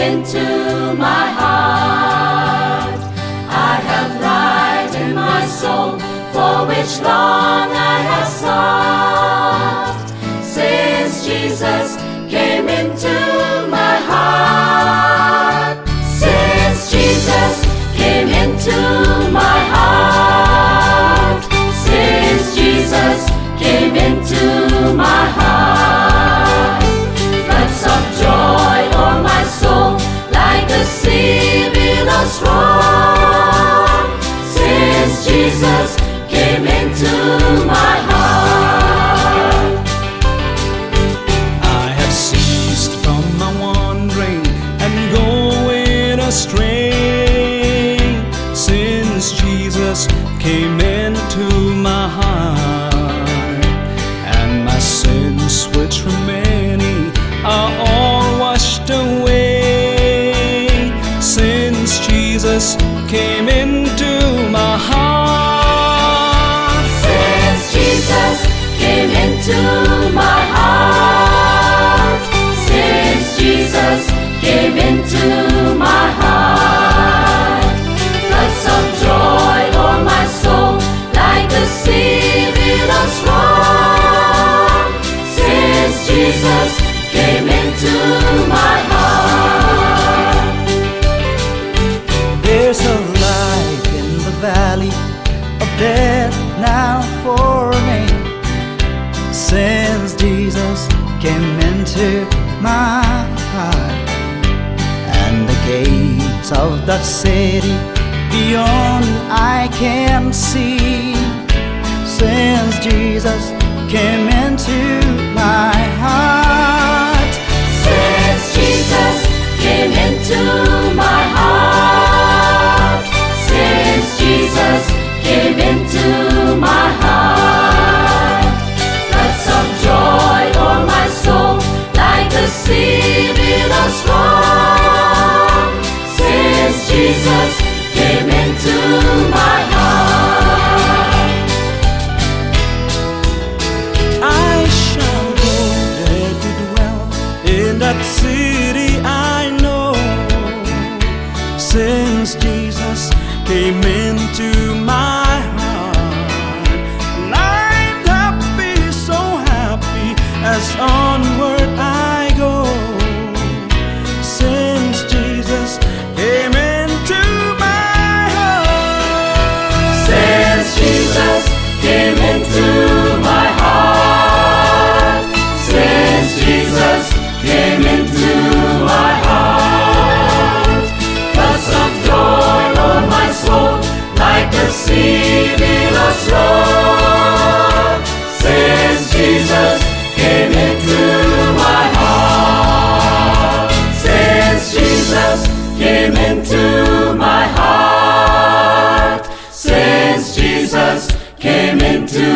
into my heart. I have light in my soul, for which long I have sought. Since Jesus came into my heart, since Jesus came into my heart, since Jesus came into my heart, floods of joy o'er my soul, like the sea billows roll. Since Jesus came into my heart, I have ceased from my wandering and going astray, since Jesus came into my heart, and my sins, which were many, are all washed away, since Jesus came into my heart. since Jesus came into my heart, since Jesus came into my heart, floods of joy o'er my soul, like the sea billows roll. Since Jesus came into my heart, There's a light in the valley of death now for me, since Jesus came into my heart, and the gates of that city beyond I can see, since Jesus came into my heart. since Jesus came into my heart, since Jesus came into my heart, floods of joy o'er my soul, like the sea billows roll. Since Jesus came into my heart, I shall go there to dwell in that city I know, since Jesus came into my heart. And I'm happy, so happy, as onward I go, since Jesus came into my heart. since Jesus came into my heart, since Jesus came into my heart, floods of joy o'er my soul, like the sea billows roll. Since Jesus came into my heart, since Jesus came into my heart, since Jesus came into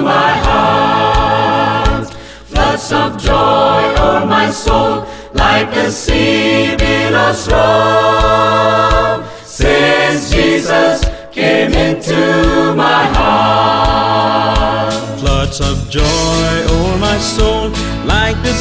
my heart, floods of joy o'er my soul, like the sea billows roll. Since Jesus came into my heart, Floods of joy o'er my soul, like the